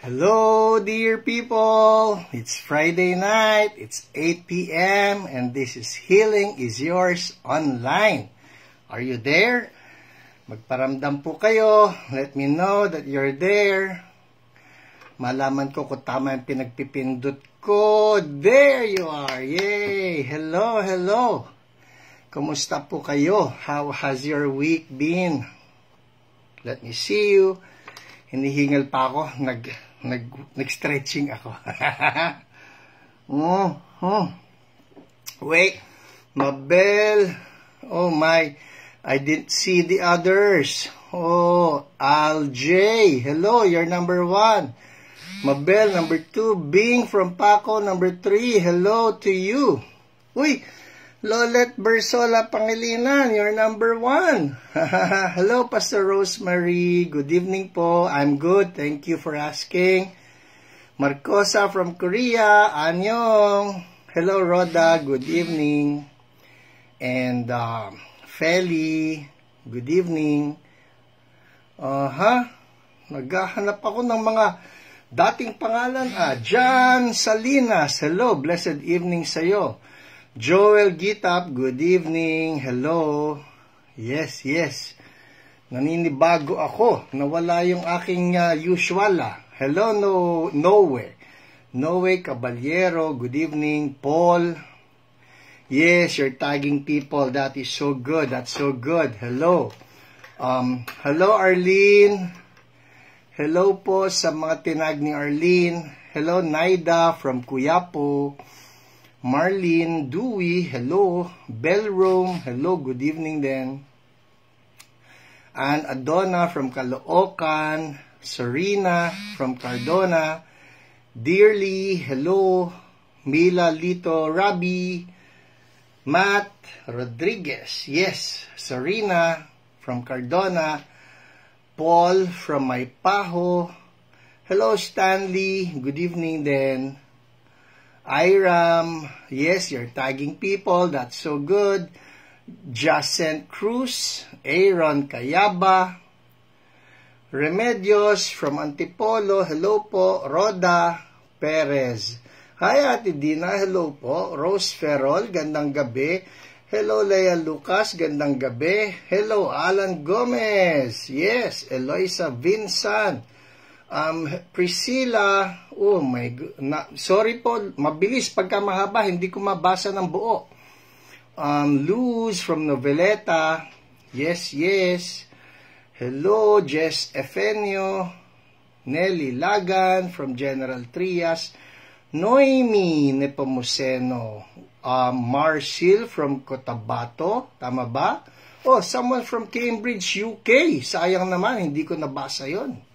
Hello, dear people. It's Friday night. It's 8 p.m. and this is Healing is Yours Online. Are you there? Magparamdam po kayo. Let me know that you're there. Malaman ko kung tama yung pinagpipindot ko. There you are. Yay! Hello, hello. Kumusta po kayo? How has your week been? Let me see you. Hinihingal pa ako. Nag-stretching ako. Wait. Mabel. Oh my. I didn't see the others. Oh, Al J. Hello, you're number 1. Mabel, number 2. Bing from Paco, number 3. Hello to you. Uy, Lolet Bersola Pangilinan, you're number 1. Hello, Pastor Rosemary. Good evening po. I'm good. Thank you for asking. Marcosa from Korea. Annyeong. Hello, Rhoda. Good evening. And Feli. Good evening. Naghahanap ako ng mga dating pangalan. Jan Salinas. Hello. Blessed evening sa'yo. Joel Gitap, good evening. Hello. Yes. Naninibago ako. Nawala yung aking usual. Hello, Noe Caballero, good evening. Paul. Yes, you're tagging people. That is so good. That's so good. Hello. Hello, Arlene. Hello po sa mga tinag ni Arlene. Hello, Naida from Cuyapo. Marlene, Dewey, hello. Bellroom, hello, good evening then. And Adonna from Caloocan. Serena from Cardona. Dearly, hello. Mila Lito, Rabi. Matt Rodriguez, yes. Serena from Cardona. Paul from Maypaho. Hello, Stanley, good evening then. Iram, yes, you're tagging people. That's so good. Jacent Cruz, Aaron Cayaba, Remedios from Antipolo. Hello po. Roda Perez. Hi, Ate Dina. Hello po. Rose Ferrol, gandang gabi. Hello, Lea Lucas, gandang gabi. Hello, Alan Gomez. Yes, Eloisa Vincent. Priscilla, oh my God, sorry po, mabilis pagka mahaba, hindi ko mabasa ng buo. Luz from Noveleta, yes. Hello, Jess Efenio, Nelly Lagan from General Trias, Noemi Nepomuceno, Marcel from Cotabato, tama ba? Oh, someone from Cambridge, UK, sayang naman, hindi ko nabasa yon.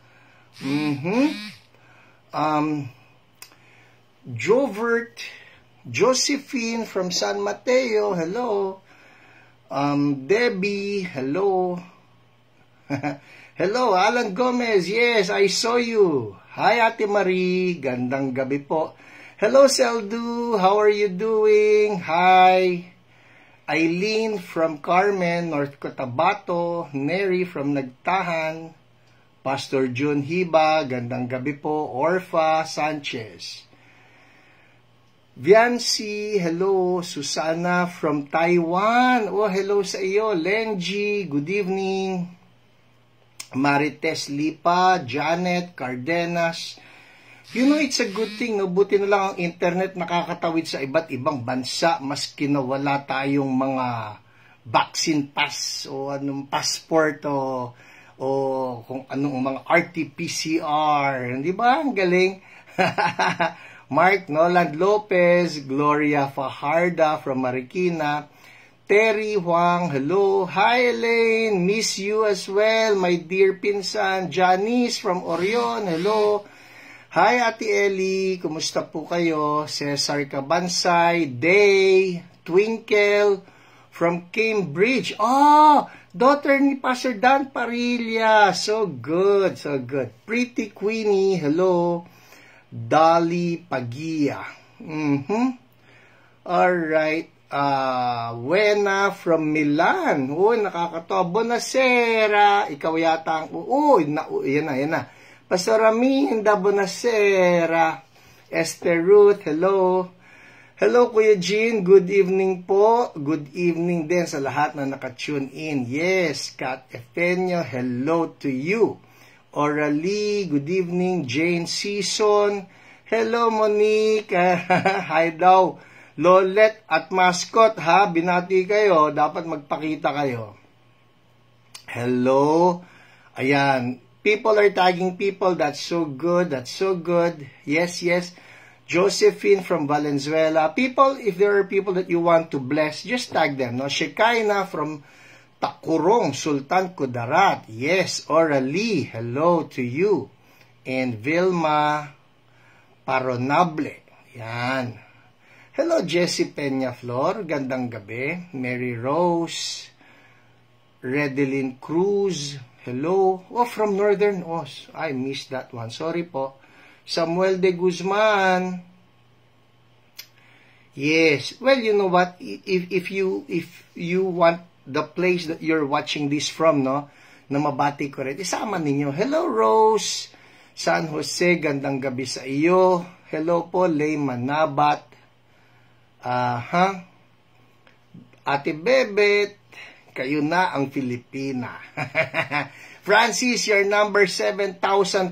Jovert, Josephine from San Mateo, hello. Debbie, hello. Hello, Alan Gomez, yes, I saw you. Hi, Ate Marie, gandang gabi po. Hello, Seldu, how are you doing? Hi. Eileen from Carmen, North Cotabato. Neri from Nagtahan. Pastor June Hiba, gandang gabi po. Orfa Sanchez. Viancy, hello. Susana from Taiwan. Oh, hello sa iyo. Lenji, good evening. Marites Lipa, Janet Cardenas. You know, it's a good thing, no? Buti na lang ang internet nakakatawid sa iba't ibang bansa, maski na wala tayong mga vaccine pass o anong passport o kung anong mga RT-PCR, di ba? Ang galing. Mark Noland Lopez, Gloria Fajarda from Marikina, Terry Huang, hello. Hi, Elaine, miss you as well, my dear pinsan. Janice from Orion, hello. Hi, Ate Ellie, kumusta po kayo? Cesar Cabansay, Day, Twinkle from Cambridge. Daughter ni Pastor Dan Parilla. So good. Pretty Queenie, hello. Dolly Pagia. Alright. Wena from Milan. Nakakatawa. Buonasera. Ikaw yata ang... yan na. Pastor Aminda Bonacera. Esther Ruth, hello. Hello, Kuya Jean. Good evening po. Good evening din sa lahat na naka-tune in. Yes, Kat Efenio, hello to you. Oralie, good evening. Jane Season, hello, Monique. Hi daw. Lolet at Mascot, ha? Binati kayo. Dapat magpakita kayo. Hello. Ayan. People are tagging people. That's so good. That's so good. Yes, yes. Josephine from Valenzuela. People, if there are people that you want to bless, just tag them. No? Shekinah from Takurong, Sultan Kudarat. Yes. Oralie, hello to you. And Vilma Paronable. Yan. Hello, Jessie Peñaflor. Gandang gabi. Mary Rose. Redeline Cruz. Hello. Oh, from Northern Oz. I missed that one. Sorry po. Samuel de Guzman. Yes. Well, you know what? If you want the place that you're watching this from, no, na mabati ko rin, isama ninyo. Hello, Rose. San Jose, gandang gabi sa iyo. Hello po, Lay Manabat. Ate Bebet, kayo na ang Filipina. Francis, your number 7,212.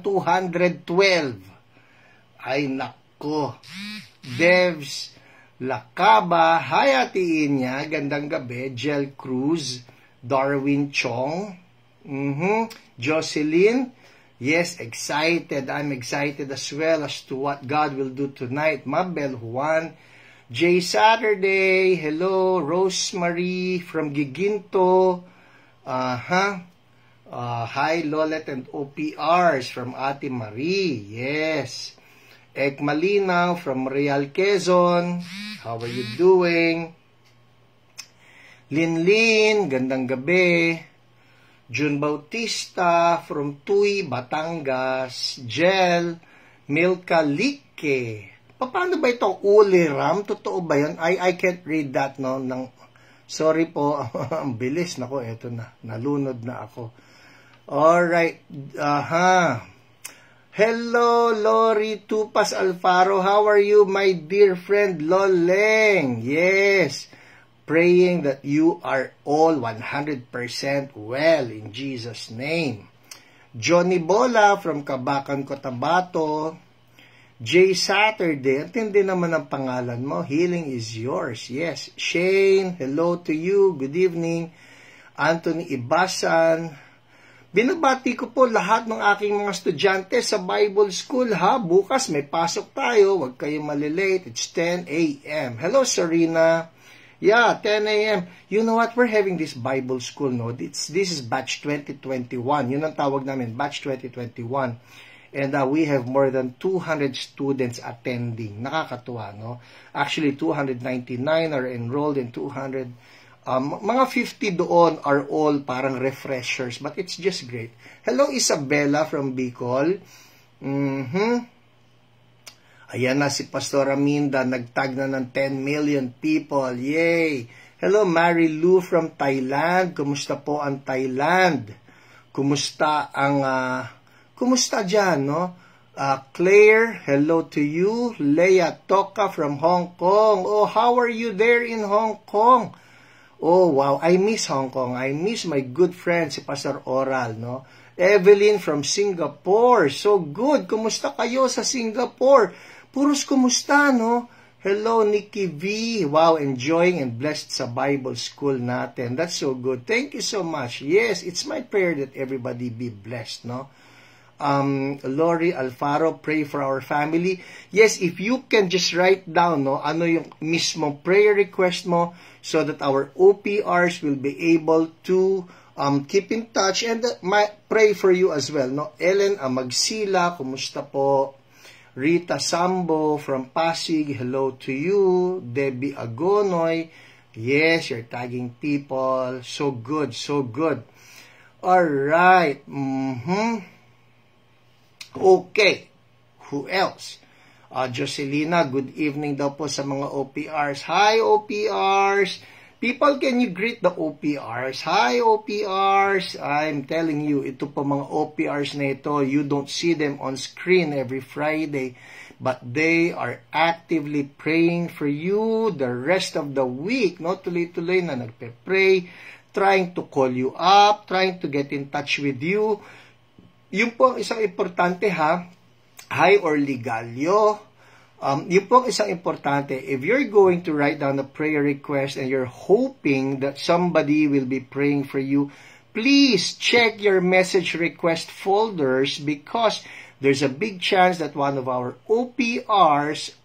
Ay, nako. Devs Lakaba, hi Ate Inya, gandang gabi. Jel Cruz, Darwin Chong, Jocelyn, yes, excited. I'm excited as well as to what God will do tonight. Mabel Juan, Jay Saturday, hello. Rosemary from Giginto, hi Lolet and OPRs from Ate Marie, yes. Ek Malinaw from Real Quezon, how are you doing? Linlin, gandang gabi. June Bautista from Tuy, Batangas. Jel, Milka Like. Paano ba ito? Uliram? Totoo ba yun? I can't read that, no? Sorry po. Ang bilis. Nako, eto na. Nalunod na ako. Alright. Hello, Lori Tupas Alfaro. How are you, my dear friend Loleng? Yes. Praying that you are all 100% well in Jesus' name. Johnny Bola from Kabakan, Cotabato. Jay Saturday, atindi naman ang pangalan mo. Healing is yours. Yes. Shane, hello to you. Good evening. Anthony Ibasan. Binabati ko po lahat ng aking mga estudyante sa Bible School, ha. Bukas may pasok tayo. Huwag kayong malilate. It's 10 a.m. Hello, Serena. Yeah, 10 a.m. You know what? We're having this Bible School, no? This is batch 2021. Yun ang tawag namin, batch 2021. And we have more than 200 students attending. Nakakatuwa, no? Actually, 299 are enrolled and 200, mga 50 doon are all parang refreshers. But it's just great. Hello, Isabella from Bicol. Ayan na si Pastor Aminda. Nagtag na ng 10 million people. Yay! Hello, Mary Lou from Thailand. Kumusta po ang Thailand? Kumusta ang... Kumusta dyan, no? Claire, hello to you. Leia Toka from Hong Kong. Oh, how are you there in Hong Kong? Oh, wow. I miss Hong Kong. I miss my good friend, si Pastor Oral, no? Evelyn from Singapore. So good. Kumusta kayo sa Singapore? Puros kumusta, no? Hello, Nikki V. Wow, enjoying and blessed sa Bible School natin. That's so good. Thank you so much. Yes, it's my prayer that everybody be blessed, no? Lori Alfaro, pray for our family. Yes, if you can just write down, no, ano yung mismong prayer request mo so that our OPRs will be able to keep in touch and pray for you as well, no? Ellen Amagsila, kumusta po? Rita Sambo from Pasig, hello to you. Debbie Agonoy, yes, you're tagging people. So good, so good. All right. Okay. Who else? Jocelina, good evening daw po sa mga OPRs. Hi, OPRs. People, can you greet the OPRs? Hi, OPRs! I'm telling you, ito po mga OPRs na ito, you don't see them on screen every Friday, but they are actively praying for you the rest of the week. No? Tuloy-tuloy na nagpe-pray, trying to call you up, trying to get in touch with you. Yun po ang isang importante ha. Hi, Orligalio. Yun po ang isang importante. If you're going to write down a prayer request and you're hoping that somebody will be praying for you, please check your message request folders because there's a big chance that one of our OPRs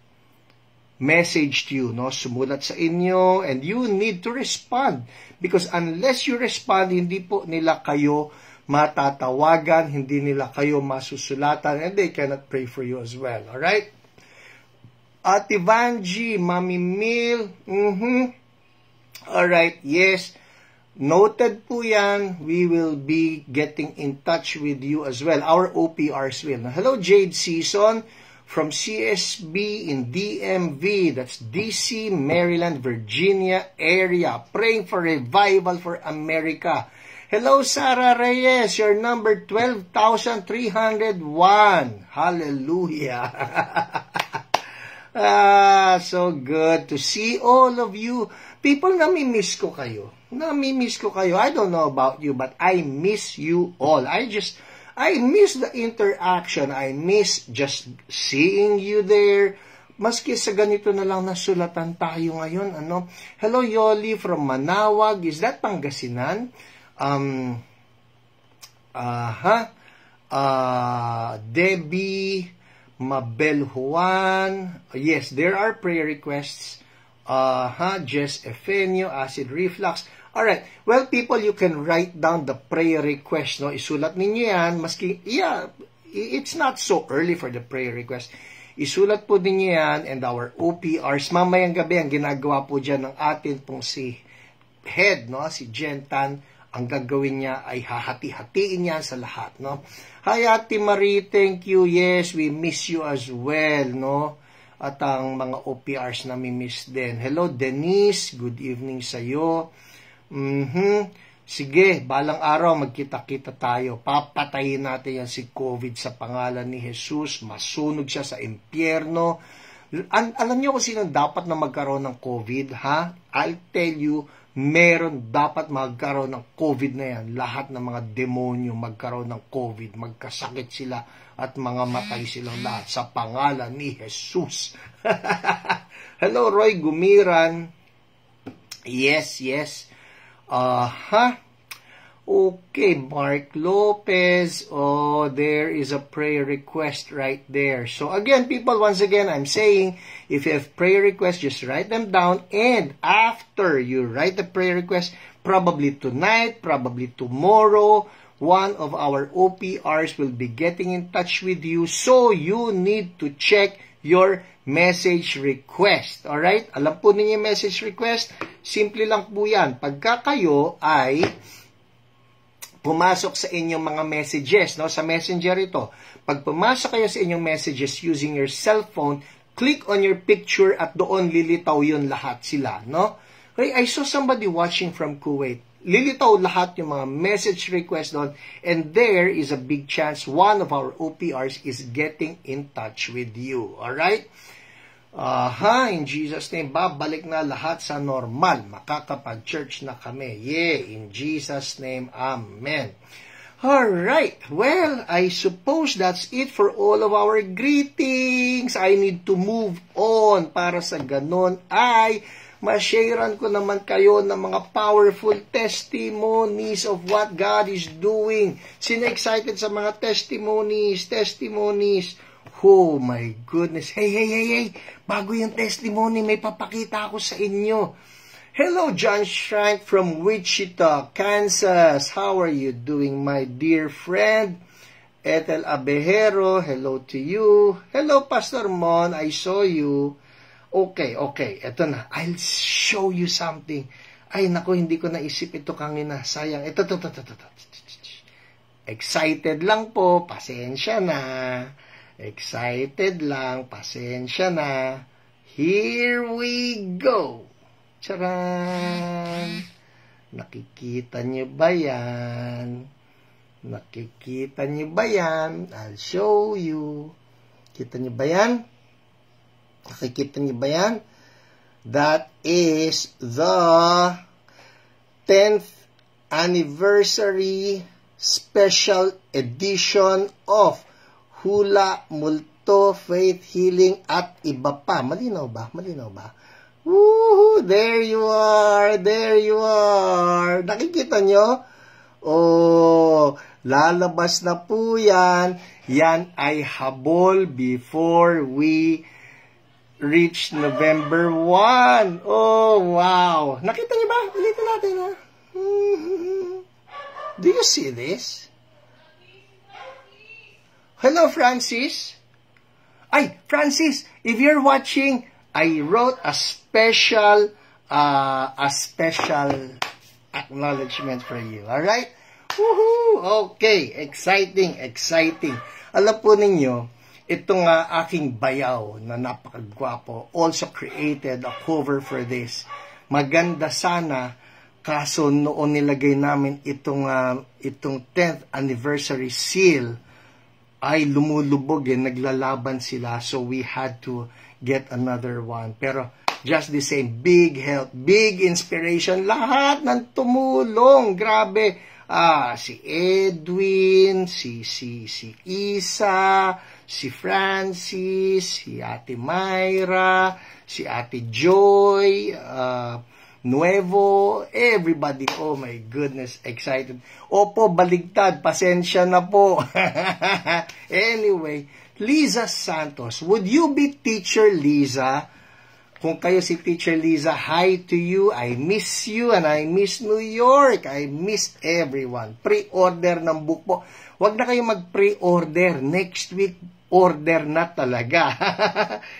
messaged you, no? Sumulat sa inyo, and you need to respond. Because unless you respond, hindi po nila kayo matatawagan, hindi nila kayo masusulatan, and they cannot pray for you as well. Alright? Ate Vanji, Mami Mil, Alright, yes. Noted po yan. We will be getting in touch with you as well. Our OPRs will. Now, hello, Jade Season from CSB in DMV. That's DC, Maryland, Virginia area. Praying for revival for America. Hello, Sarah Reyes. Your number 12,301. Hallelujah. So good to see all of you. People, nami-miss ko kayo. I don't know about you, but I miss you all. I miss the interaction. I miss just seeing you there. Maski sa ganito na lang nasulatan tayo ngayon. Ano? Hello, Yoli from Manawag. Is that Pangasinan? Debbie, Mabel Juan. Yes, there are prayer requests. Jess Efenio, acid reflux. Alright, well people, you can write down the prayer request, no? Isulat ninyo yan, maski, it's not so early for the prayer request. Isulat po ninyo yan, and our OPRs, mamayang gabi, ang ginagawa po dyan ng atin pong si head, no? Si Jentan, ang gagawin niya ay hahati-hatiin yan sa lahat, no? Hi, Ate Marie, thank you. Yes, we miss you as well, no? At ang mga OPRs na mi-miss din. Hello, Denise. Good evening sa'yo. Sige, balang araw magkita-kita tayo. Papatayin natin yan si COVID sa pangalan ni Jesus. Masunog siya sa impyerno. Alam niyo kung sino dapat na magkaroon ng COVID, ha? I'll tell you, meron dapat magkaroon ng COVID na yan. Lahat ng mga demonyo magkaroon ng COVID. Magkasakit sila at mga matay silang lahat sa pangalan ni Jesus. Hello, Roy Gumiran. Yes. Okay, Mark Lopez. Oh, there is a prayer request right there. So again, people, once again, I'm saying, if you have prayer requests, just write them down. And after you write the prayer request, probably tonight, probably tomorrow, one of our OPRs will be getting in touch with you. So you need to check your message request. Alright? Alam po ninyo yung message request? Simple lang po yan. Pagka kayo ay pumasok sa inyong mga messages, no? Sa messenger ito. Pag pumasok kayo sa inyong messages using your cellphone, click on your picture at doon lilitaw yun lahat sila, no? Okay, I saw somebody watching from Kuwait. Lilitaw lahat yung mga message request doon, and there is a big chance one of our OPRs is getting in touch with you. Alright? In Jesus' name, babalik na lahat sa normal. Makakapag-church na kami. In Jesus' name, Amen. Alright, well, I suppose that's it for all of our greetings. I need to move on para sa ganon ay ma-sharean ko naman kayo ng mga powerful testimonies of what God is doing. Sino excited sa mga testimonies? Oh my goodness. Hey. Bago yung testimony, may papakita ako sa inyo. Hello, John Schrank from Wichita, Kansas. How are you doing, my dear friend? Ethel Abejero, hello to you. Hello, Pastor Mon, I saw you. Okay, eto na. I'll show you something. Ay, naku, hindi ko naisip ito kanina. Sayang. Ito. Excited lang po. Pasensya na. Excited lang. Pasensya na. Here we go. Charan! Nakikita niyo ba yan? Nakikita niyo ba yan? I'll show you. Kita niyo ba yan? Nakikita niyo ba yan? That is the 10th anniversary special edition of Hula, Multo, Faith, Healing, at iba pa. Malinaw ba? Malinaw ba? Woohoo! There you are! There you are! Nakikita nyo? Oh, lalabas na po yan. Yan ay habol before we reach November 1. Oh, wow! Nakita nyo ba? Ulitin natin, ha? Do you see this? Hello, Francis. Ay, Francis, if you're watching, I wrote a special acknowledgement for you. All right? Woohoo! Okay, exciting, exciting. Alam po ninyo, itong aking bayaw na napakagwapo also created a cover for this. Maganda sana, kaso noon nilagay namin itong 10th anniversary seal ay lumulubog naglalaban sila, so we had to get another one. Pero just the same, big help, big inspiration, lahat ng tumulong, grabe. Si Edwin, si Isa, si Francis, si Ate Myra, si Ate Joy, Nuevo, everybody. Oh my goodness, excited. Opo, baligtad, pasensya na po. Anyway, Liza Santos, would you be Teacher Liza? Kung kayo si Teacher Liza, hi to you. I miss you and I miss New York. I miss everyone. Pre-order ng book po. Huwag na kayo mag-pre-order. Next week, order na talaga.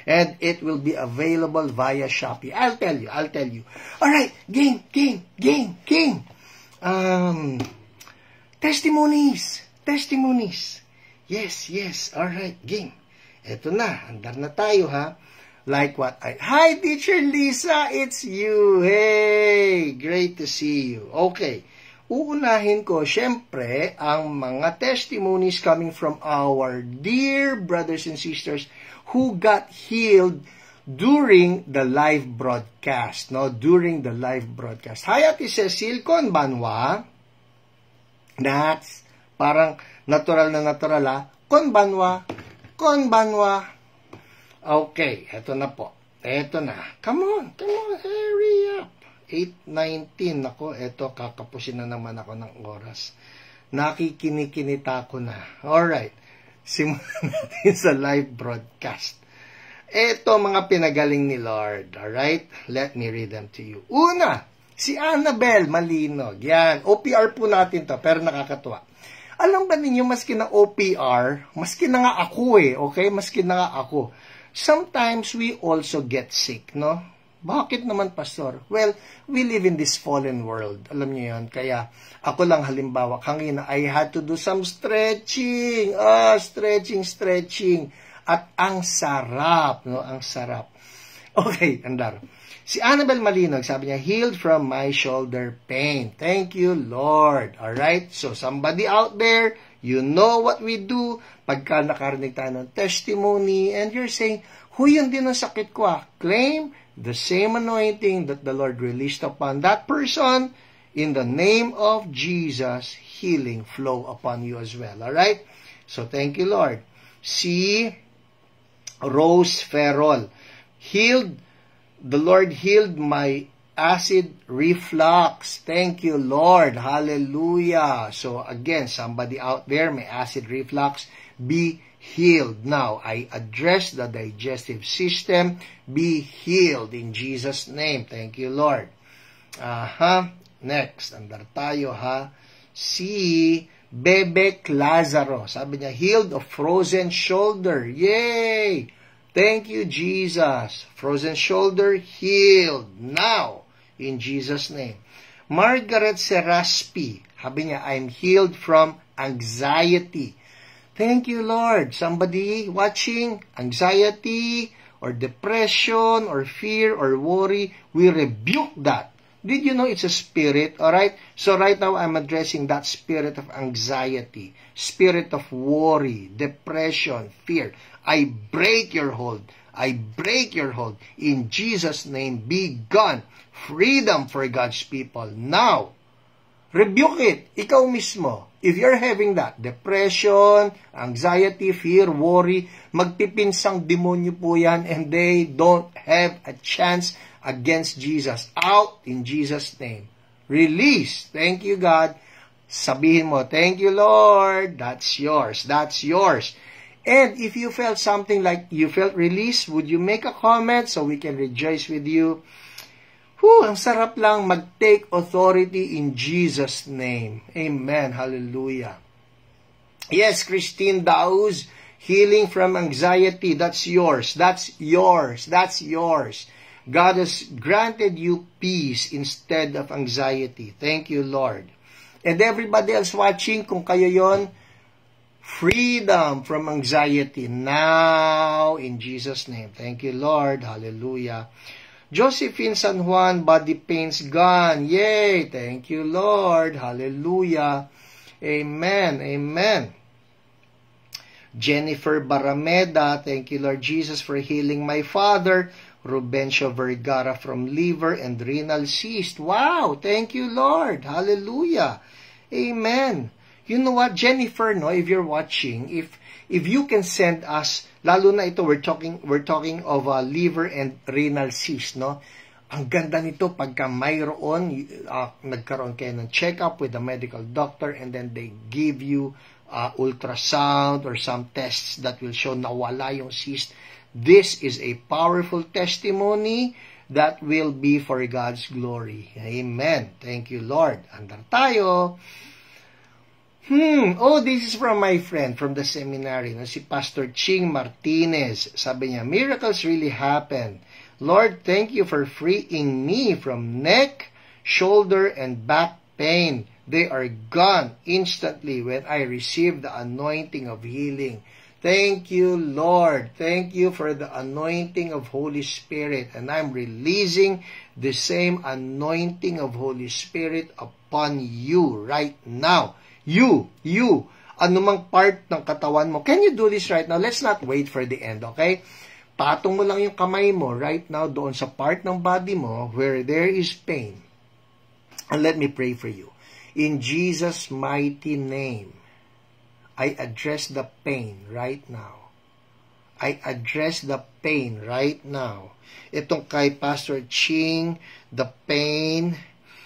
And it will be available via Shopee. I'll tell you. Alright, game. Testimonies. Yes. Alright, game. Eto na, andar na tayo, ha? Like what Hi, Teacher Lisa, it's you. Hey, great to see you. Okay, uunahin ko, syempre, ang mga testimonies coming from our dear brothers and sisters who got healed during the live broadcast. During the live broadcast. Hi, Ate Cecil, konbanwa. That's parang natural na, konbanwa. Okay, eto na po. Eto na. Come on, hurry up. 8:19. Ako, eto, kakapusin na naman ako ng oras. Nakikinikinita ko na. Alright, simulan natin sa live broadcast. Eto, mga pinagaling ni Lord. Alright, let me read them to you. Una, si Annabel Malinog. Yan, OPR po natin to, pero nakakatuwa. Alam ba ninyo, maski na OPR, maski na nga ako okay? Maski na nga ako. Sometimes we also get sick, no? Bakit naman, Pastor? Well, we live in this fallen world. Alam niyo yun. Kaya, ako lang halimbawa, kanina, I had to do some stretching. Stretching. At ang sarap, no? Ang sarap. Okay, andar. Si Annabel Malinog, sabi niya, healed from my shoulder pain. Thank you, Lord. Alright? So, somebody out there, you know what we do. Pagka nakarinig tayo ng testimony, and you're saying, yun din ang sakit ko. Claim the same anointing that the Lord released upon that person. In the name of Jesus, healing flow upon you as well. Alright? So, thank you, Lord. Si Rose Ferrol, the Lord healed my acid reflux. Thank you, Lord. Hallelujah. So again, somebody out there may acid reflux, be healed. Now, I address the digestive system. Be healed in Jesus' name. Thank you, Lord. Next, andar tayo, Si Bebek Lazaro. Sabi niya, healed of frozen shoulder. Yay! Thank you, Jesus. Frozen shoulder healed now in Jesus' name. Margaret Seraspi. Sabi niya, I'm healed from anxiety. Thank you, Lord. Somebody watching, anxiety, or depression, or fear, or worry, we rebuke that. Did you know it's a spirit? Alright? So right now, I'm addressing that spirit of anxiety, spirit of worry, depression, fear. I break your hold. I break your hold. In Jesus' name, be gone. Freedom for God's people. Now, rebuke it. Ikaw mismo. If you're having that, depression, anxiety, fear, worry, magpipinsang demonyo po yan, and they don't have a chance against Jesus. Out in Jesus' name. Release. Thank you, God. Sabihin mo, thank you, Lord. That's yours. That's yours. And if you felt something like you felt release, would you make a comment so we can rejoice with you? Ang sarap lang mag-take authority in Jesus' name. Amen. Hallelujah. Yes, Christine Dauz, healing from anxiety. That's yours. That's yours. That's yours. God has granted you peace instead of anxiety. Thank you, Lord. And everybody else watching, kung kayo yon, freedom from anxiety now in Jesus' name. Thank you, Lord. Hallelujah. Josephine San Juan, body pains gone. Yay! Thank you, Lord. Hallelujah. Amen. Amen. Jennifer Barameda, thank you, Lord Jesus, for healing my father. Rubencio Vergara from liver and renal cyst. Wow! Thank you, Lord. Hallelujah. Amen. You know what, Jennifer, no, if you're watching, if you can send us, lalo na ito, we're talking of liver and renal cyst, no? Ang ganda nito pagka mayroon, nagkaroon kayo ng check-up with a medical doctor, and then they give you ultrasound or some tests that will show nawala yung cyst. This is a powerful testimony that will be for God's glory. Amen. Thank you, Lord. Andar tayo. Oh, this is from my friend from the seminary, no? Si Pastor Ching Martinez. Sabi niya, miracles really happen. Lord, thank you for freeing me from neck, shoulder, and back pain. They are gone instantly when I receive the anointing of healing. Thank you, Lord. Thank you for the anointing of Holy Spirit. And I'm releasing the same anointing of Holy Spirit upon you right now. You, anumang part ng katawan mo. Can you do this right now? Let's not wait for the end, okay? Patong mo lang yung kamay mo right now doon sa part ng body mo where there is pain. And let me pray for you. In Jesus' mighty name, I address the pain right now. I address the pain right now. Itong kay Pastor Ching, the pain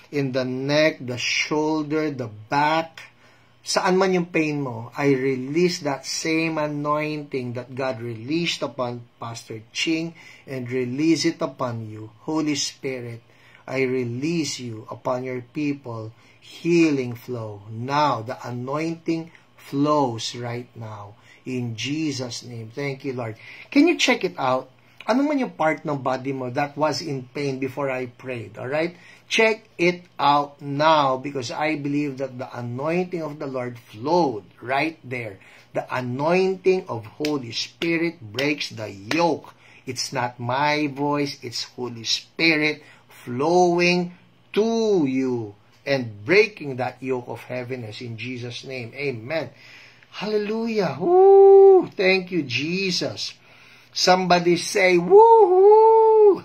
in the neck, the shoulder, the back, saan man yung pain mo, I release that same anointing that God released upon Pastor Ching and release it upon you. Holy Spirit, I release you upon your people. Healing flow. Now, the anointing flows right now. In Jesus' name. Thank you, Lord. Can you check it out? Ano man yung part ng body mo that was in pain before I prayed, alright? Check it out now because I believe that the anointing of the Lord flowed right there. The anointing of Holy Spirit breaks the yoke. It's not my voice, it's Holy Spirit flowing to you and breaking that yoke of heaviness in Jesus' name. Amen. Hallelujah. Woo! Thank you, Jesus. Somebody say, woo-hoo!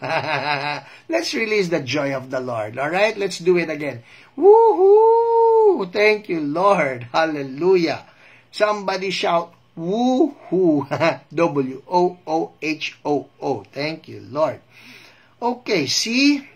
Let's release the joy of the Lord. All right? Let's do it again. Woo-hoo! Thank you, Lord. Hallelujah. Somebody shout, woo-hoo. W-O-O-H-O-O. Thank you, Lord. Okay, see?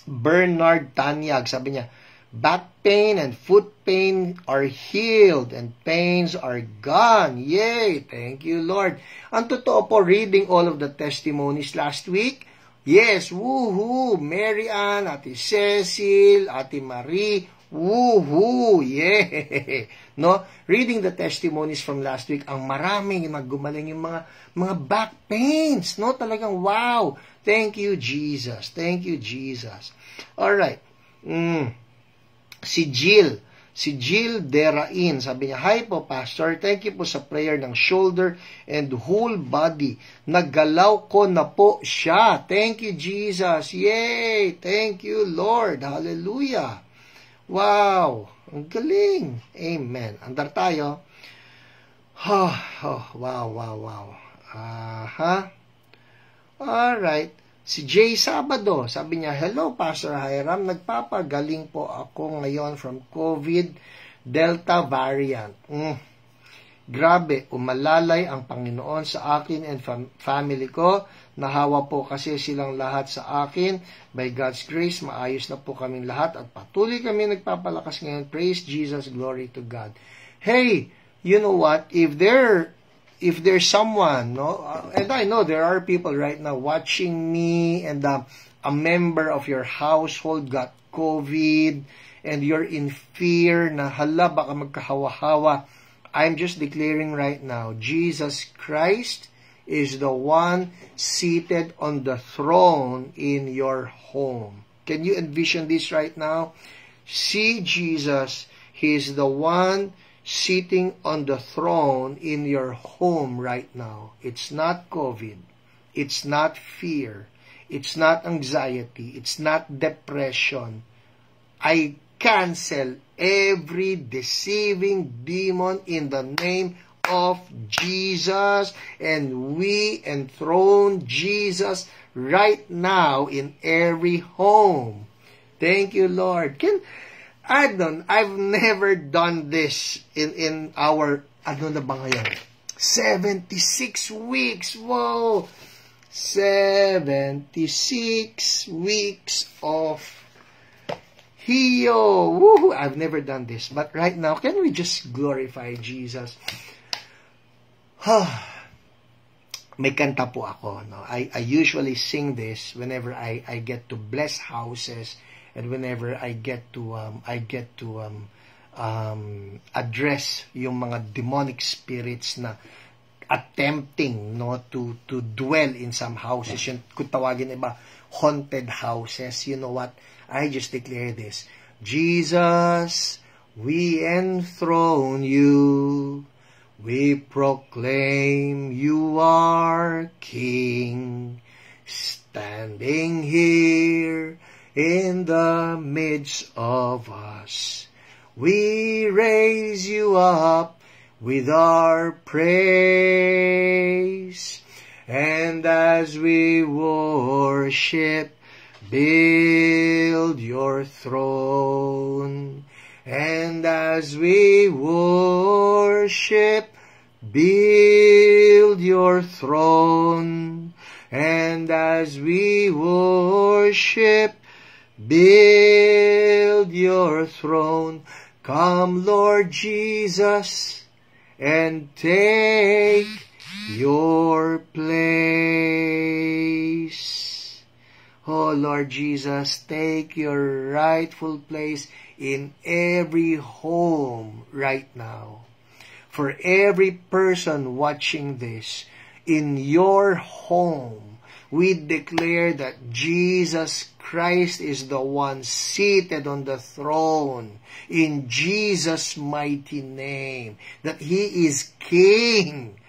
Bernard Tanyag, sabi niya, back pain and foot pain are healed and pains are gone. Yay! Thank you, Lord. Ang totoo po, reading all of the testimonies last week, yes, woohoo! Mary Ann, Ate Cecil, Ate Marie, woohoo! Yeah! No? Reading the testimonies from last week, ang maraming naggumaling yung mga back pains. No? Talagang wow! Thank you, Jesus. Thank you, Jesus. Alright. Si Jill, Si Jill Derain, sabi niya, "Hi po, Pastor. Thank you po sa prayer ng shoulder and whole body. Naggalaw ko na po siya. Thank you, Jesus. Yay! Thank you, Lord. Hallelujah." Wow! Ang galing. Amen. Andar tayo. Wow. Alright. Si Jay Sabado, sabi niya, "Hello, Pastor Hiram. Nagpapagaling po ako ngayon from COVID Delta variant. Grabe, umalalay ang Panginoon sa akin and family ko. Nahawa po kasi silang lahat sa akin. By God's grace, maayos na po kaming lahat at patuloy kami nagpapalakas ngayon. Praise Jesus, glory to God." Hey, you know what? If there's someone, no, and I know there are people right now watching me, and a member of your household got COVID, and you're in fear na hala baka magkahawa-hawa. I'm just declaring right now, Jesus Christ is the one seated on the throne in your home. Can you envision this right now? See Jesus, He is the one sitting on the throne in your home right now. It's not COVID. It's not fear. It's not anxiety. It's not depression. I cancel every deceiving demon in the name of Jesus, and we enthrone Jesus right now in every home. Thank you, Lord. I've never done this in our, ano na ba ngayon? 76 weeks. Whoa! 76 weeks of Hio. Woo! I've never done this. But right now, can we just glorify Jesus? May kanta po ako. No? I usually sing this whenever I get to bless houses, and whenever I get to address yung mga demonic spirits na attempting, no, to dwell in some houses, yung kung tawagin iba haunted houses. You know what? I just declare this: Jesus, we enthrone you. We proclaim you are King, standing here in the midst of us. We raise you up with our praise, and as we worship, build your throne. And as we worship, build your throne. And as we worship, build your throne. Come, Lord Jesus, and take your place. Oh, Lord Jesus, take your rightful place in every home right now. For every person watching this, in your home, we declare that Jesus Christ is the one seated on the throne, in Jesus' mighty name, that He is King.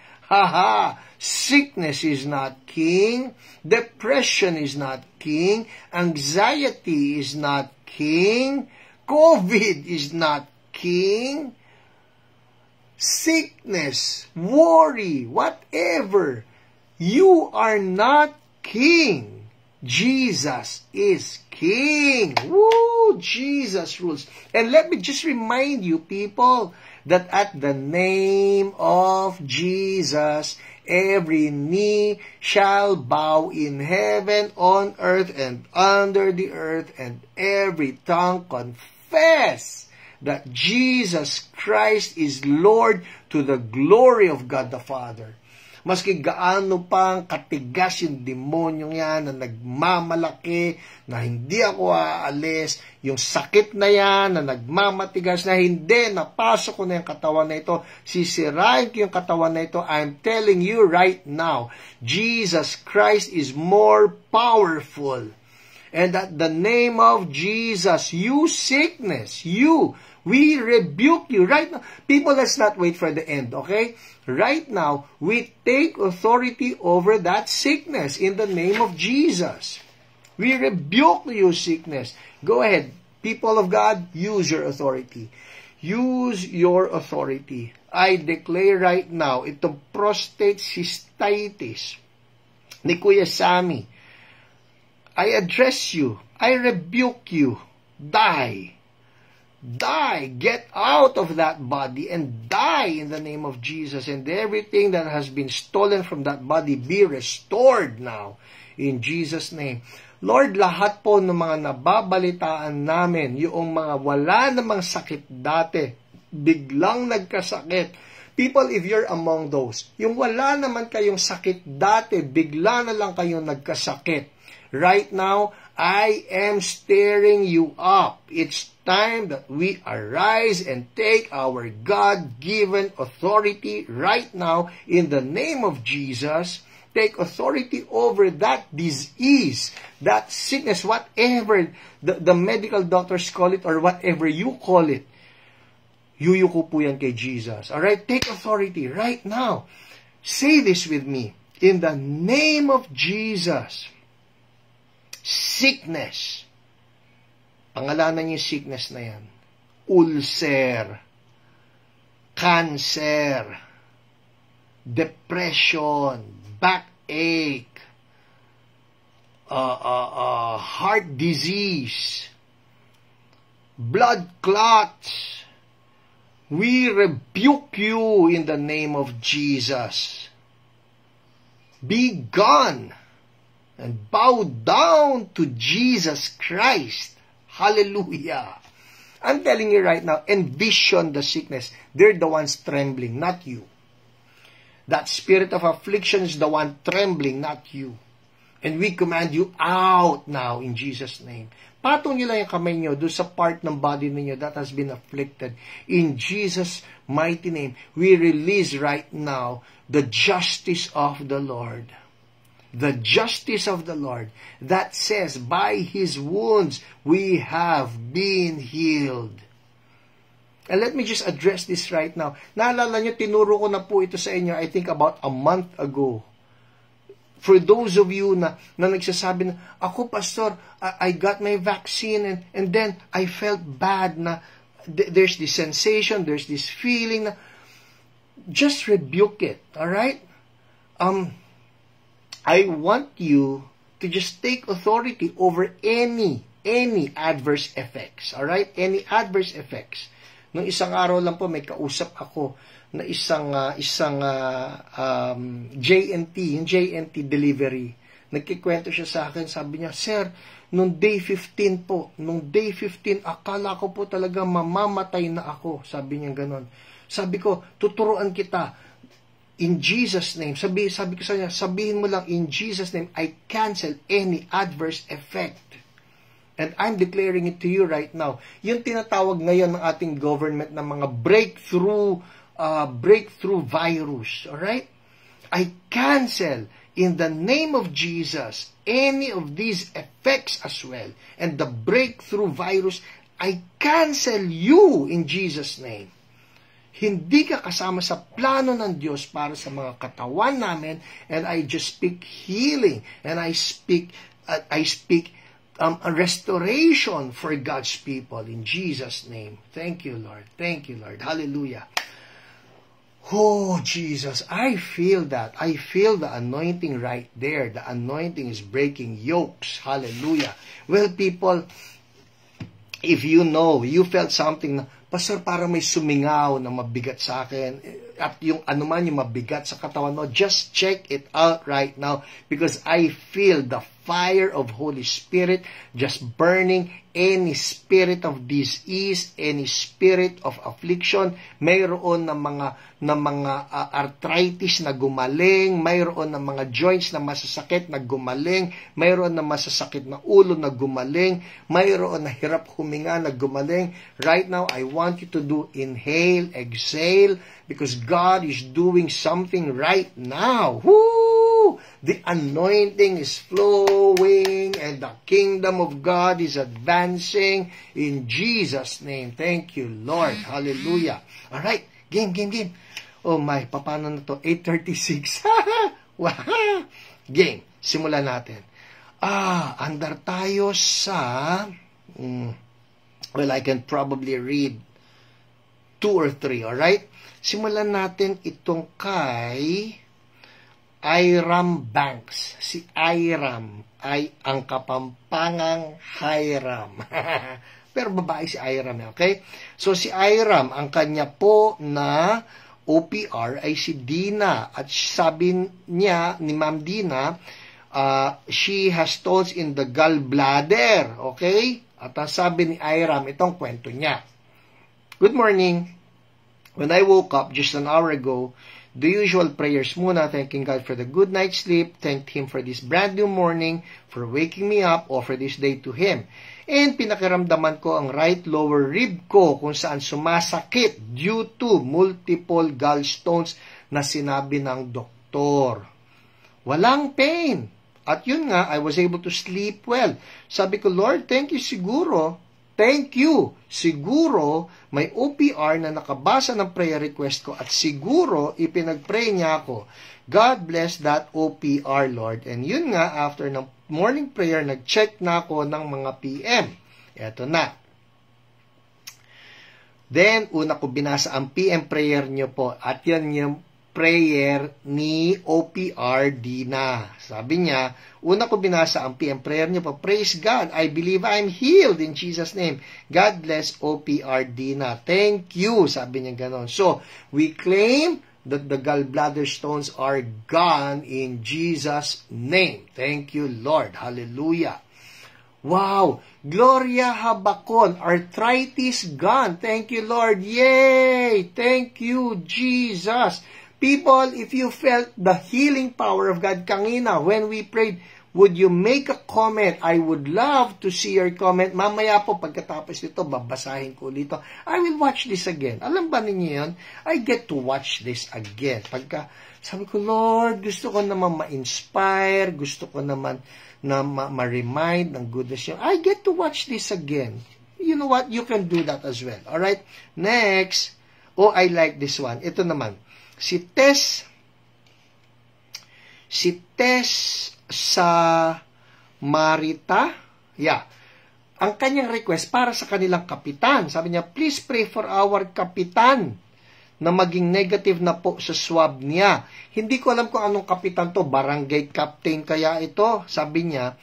Sickness is not king. Depression is not king. Anxiety is not king. COVID is not king. Sickness, worry, whatever. You are not king. Jesus is king. Woo! Jesus rules. And let me just remind you, people, that at the name of Jesus, every knee shall bow in heaven, on earth, and under the earth, and every tongue confess that Jesus Christ is Lord, to the glory of God the Father. Maski gaano pang katigas yung demonyong yan na nagmamalaki, na hindi ako aalis, yung sakit na yan na nagmamatigas na hindi, napasok ko na yung katawan na ito, sisirain ko yung katawan na ito. I'm telling you right now, Jesus Christ is more powerful. And at the name of Jesus, you sickness, we rebuke you right now. People, let's not wait for the end, okay? Right now, we take authority over that sickness in the name of Jesus. We rebuke you, sickness. Go ahead. People of God, use your authority. Use your authority. I declare right now, itong prostate cystitis ni Kuya Sammy, I address you. I rebuke you. Die. Die. Get out of that body and die in the name of Jesus. And everything that has been stolen from that body be restored now in Jesus' name. Lord, lahat po ng mga nababalitaan namin, yung mga wala namang sakit dati, biglang nagkasakit. People, if you're among those, yung wala naman kayong sakit dati, bigla na lang kayong nagkasakit. Right now, I am stirring you up. It's time that we arise and take our God-given authority right now in the name of Jesus. Take authority over that disease, that sickness, whatever the medical doctors call it or whatever you call it. Yuyuko po yan kay Jesus. Alright? Take authority right now. Say this with me. In the name of Jesus, sickness. Pangalanan yung sickness na yan. Ulcer, cancer, depression, backache, heart disease, blood clots. We rebuke you in the name of Jesus. Be gone and bow down to Jesus Christ. Hallelujah. I'm telling you right now, envision the sickness. They're the ones trembling, not you. That spirit of affliction is the one trembling, not you. And we command you out now in Jesus' name. Patong nyo lang yung kamay nyo doon sa part ng body ninyo that has been afflicted. In Jesus' mighty name, we release right now the justice of the Lord. The justice of the Lord that says, by His wounds we have been healed. And let me just address this right now. Naalala nyo, tinuro ko na po ito sa inyo, I think about a month ago. For those of you na nagsasabi na, ako pastor, I got my vaccine and then I felt bad na there's this sensation, there's this feeling na, just rebuke it, alright? I want you to just take authority over any adverse effects, alright? Any adverse effects. Nung isang araw lang po, may kausap ako na isang JNT, yung JNT delivery. Nagkikwento siya sa akin, sabi niya, Sir, nung day 15 po, akala ko po talaga mamamatay na ako. Sabi niya ganon. Sabi ko, tuturuan kita. In Jesus' name, sabi ko sa niya, sabihin mo lang, in Jesus' name, I cancel any adverse effect. And I'm declaring it to you right now. Yung tinatawag ngayon ng ating government na mga breakthrough virus, alright? I cancel in the name of Jesus any of these effects as well. And the breakthrough virus, I cancel you in Jesus' name. Hindi ka kasama sa plano ng Diyos para sa mga katawan namin, and I just speak healing, and I speak a restoration for God's people in Jesus' name. Thank you, Lord. Thank you, Lord. Hallelujah. Oh, Jesus, I feel that. I feel the anointing right there. The anointing is breaking yokes. Hallelujah. Well, people, if you know, you felt something na, Pastor, parang may sumingaw na mabigat sa akin, at yung anuman yung mabigat sa katawan mo, just check it out right now, because I feel the fire of Holy Spirit just burning any spirit of disease, any spirit of affliction. Mayroon ng mga arthritis na gumaling, mayroon ng mga joints na masasakit na gumaling, mayroon na masasakit na ulo na gumaling, mayroon na hirap huminga na gumaling. Right now, I want you to do inhale, exhale, because God is doing something right now. Woo! Woo! The anointing is flowing and the kingdom of God is advancing in Jesus' name. Thank you, Lord. Hallelujah. Alright, game. Oh my, paano na to? 8:36. Wow! Game. Simulan natin. Andar tayo sa... well, I can probably read 2 or 3, alright? Simulan natin itong kay Iram Banks. Si Iram ay ang kapampangang Hiram. Pero babae si Iram, okay? So si Iram, ang kanya po na OPR ay si Dina. At sabi niya, ni Ma'am Dina, she has stones in the gallbladder, okay? At sabi ni Iram, itong kwento niya. Good morning. When I woke up just an hour ago, the usual prayers muna, thanking God for the good night's sleep, thanked Him for this brand new morning, for waking me up, offer this day to Him. And pinakiramdaman ko ang right lower rib ko kung saan sumasakit due to multiple gallstones na sinabi ng doktor. Walang pain. At yun nga, I was able to sleep well. Sabi ko, Lord, thank you siguro. Thank you. Siguro, may OPR na nakabasa ng prayer request ko at siguro, ipinag-pray niya ako. God bless that OPR, Lord. And yun nga, after ng morning prayer, nag-check na ako ng mga PM. Eto na. Then, una ko binasa ang PM prayer niyo po. At yan yung prayer ni OPR Dina. Sabi niya, una ko binasa ang PM prayer niyo po. Praise God, I believe I'm healed in Jesus' name. God bless OPR Dina. Thank you. Sabi niya ganon. So, we claim that the gallbladder stones are gone in Jesus' name. Thank you, Lord. Hallelujah. Wow! Gloria Habacon, arthritis gone. Thank you, Lord. Yay! Thank you, Jesus. People, if you felt the healing power of God kanina when we prayed, would you make a comment? I would love to see your comment. Mamaya po, pagkatapos nito, babasahin ko dito. I will watch this again. Alam ba ninyo yun? I get to watch this again. Pagka, sabi ko, Lord, gusto ko naman ma-inspire, gusto ko naman na ma-remind ng goodness niyo. I get to watch this again. You know what? You can do that as well. Alright? Next. Oh, I like this one. Ito naman. Si Tess sa Marita, ang kanyang request para sa kanilang kapitan. Sabi niya, please pray for our kapitan na maging negative na po sa swab niya. Hindi ko alam kung anong kapitan to, barangay captain kaya ito. Sabi niya,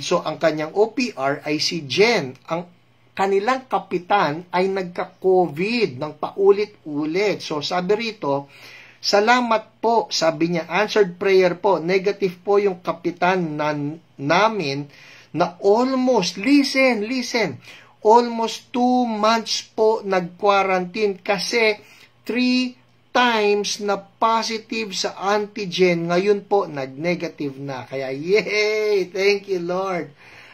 so ang kanyang OPR ay si Jen. Ang kanilang kapitan ay nagka-COVID ng paulit-ulit. So sabi rito, salamat po, sabi niya, answered prayer po, negative po yung kapitan namin na almost, listen, almost 2 months po nag-quarantine kasi 3 times na positive sa antigen, ngayon po nag-negative na. Kaya yay, thank you Lord.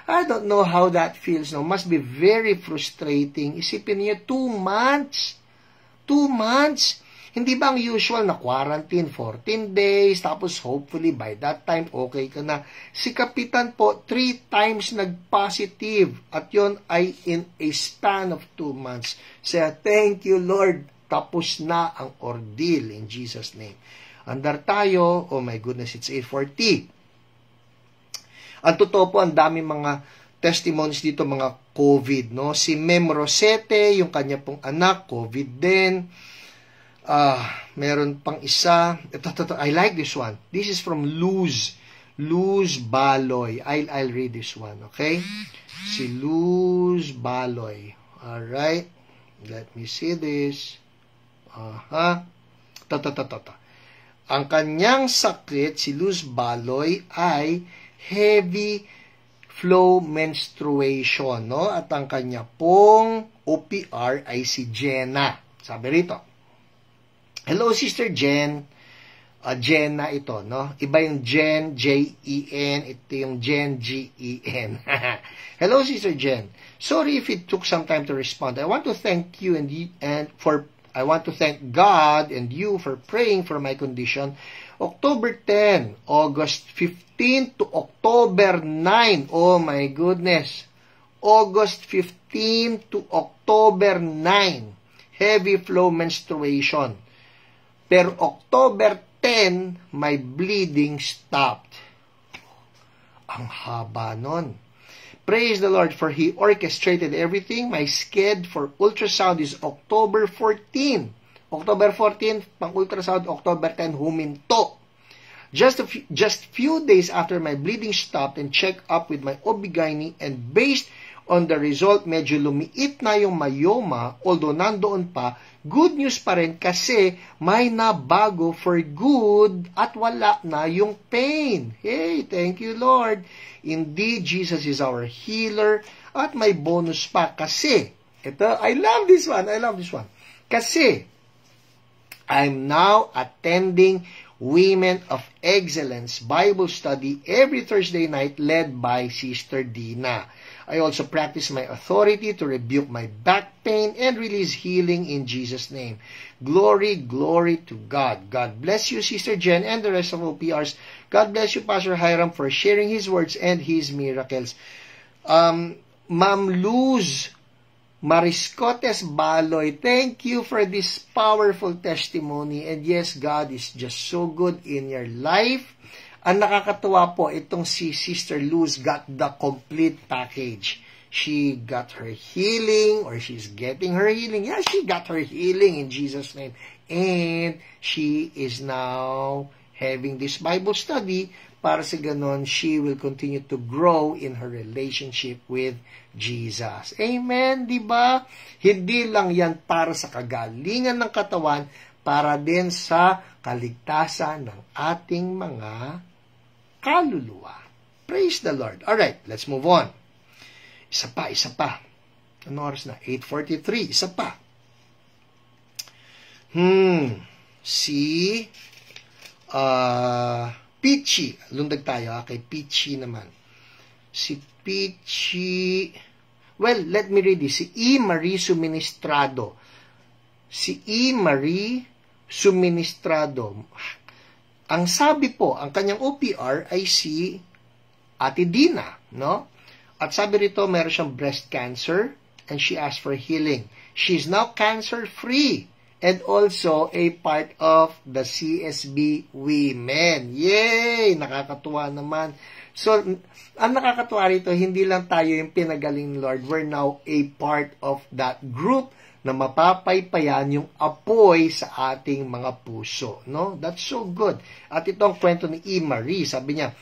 I don't know how that feels. No? Must be very frustrating. Isipin niyo, 2 months. 2 months. Hindi ba ang usual na quarantine 14 days, tapos hopefully by that time okay ka na. Si Kapitan po, 3 times nag-positive. At yon ay in a span of 2 months. Say, thank you Lord. Tapos na ang ordeal in Jesus' name. Andar tayo. Oh my goodness, it's 8:40. Ang totoo po, ang dami mga testimonies dito, mga COVID, no? Si Mem Rosete, yung kanya pong anak, COVID din. Meron pang isa. Ito, I like this one. This is from Luz Baloy. I'll read this one, okay? Si Luz Baloy. Alright. Let me see this. Ang kanyang sakit, si Luz Baloy, ay heavy flow menstruation, no? At ang kanya pong OPR ay si Jenna. Sabi rito, hello Sister Jen. Jenna ito, no? Iba yung Jen, J-E-N, ito yung Jen, G-E-N. Hello Sister Jen. Sorry if it took some time to respond. I want to thank you I want to thank God and you for praying for my condition. October 10, August 15 to October 9. Oh my goodness. August 15 to October 9. Heavy flow menstruation. Pero October 10, my bleeding stopped. Ang haba nun. Praise the Lord for He orchestrated everything. My schedule for ultrasound is October 14. October 14, pang-ultrasound, October 10, huminto. Just few days after my bleeding stopped and checked up with my OB-GYN, and based on the result, medyo lumiit na yung myoma, although nandoon pa, good news pa rin kasi may nabago for good at wala na yung pain. Hey, thank you Lord. Indeed, Jesus is our healer. At may bonus pa kasi, ito, I love this one. Kasi, I'm now attending Women of Excellence Bible Study every Thursday night led by Sister Dina. I also practice my authority to rebuke my back pain and release healing in Jesus' name. Glory, glory to God. God bless you, Sister Jen, and the rest of OPRs. God bless you, Pastor Hiram, for sharing His words and His miracles. Ma'am Luz Mariscotes Baloy, thank you for this powerful testimony. And yes, God is just so good in your life. Ang nakakatuwa po, itong si Sister Luz got the complete package. She got her healing, or she's getting her healing. Yeah, she got her healing in Jesus' name. And she is now having this Bible study para sa ganon, she will continue to grow in her relationship with Jesus. Amen, di ba? Hindi lang yan para sa kagalingan ng katawan, para din sa kaligtasan ng ating mga kaluluwa. Praise the Lord. Alright, let's move on. Isa pa. Ano oras na? 8:43. Isa pa. Peachy. Lundag tayo kay Peachy naman. Si Peachy, well, let me read this. Si E. Marie Suministrado. Ang sabi po, ang kanyang OPR ay si Ate Dina, no? At sabi rito, meron siyang breast cancer and she asked for healing. She's now cancer-free and also a part of the CSB Women. Yay! Nakakatuwa naman. So, ang nakakatuwa rito, hindi lang tayo yung pinagaling ni Lord. We're now a part of that group na mapapaypayan yung apoy sa ating mga puso. No? That's so good. At ito ang kwento ni E. Marie. Sabi niya,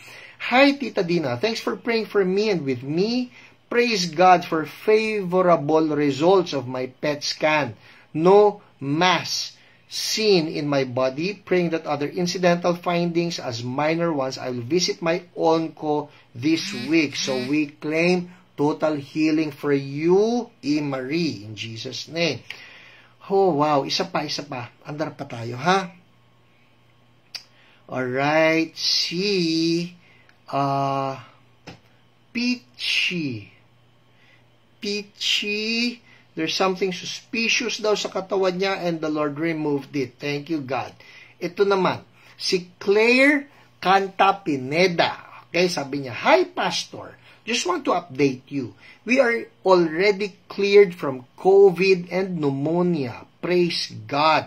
Hi, Tita Dina. Thanks for praying for me and with me. Praise God for favorable results of my PET scan. No mass seen in my body, praying that other incidental findings as minor ones, I will visit my onco this week. So we claim total healing for you, E. Marie, in Jesus' name. Oh, wow. Isa pa. Andar pa tayo, ha? Alright. Si Peachy. There's something suspicious daw sa katawan niya and the Lord removed it. Thank you, God. Ito naman, si Claire Canta Pineda. Okay, sabi niya, Hi, Pastor. Just want to update you. We are already cleared from COVID and pneumonia. Praise God.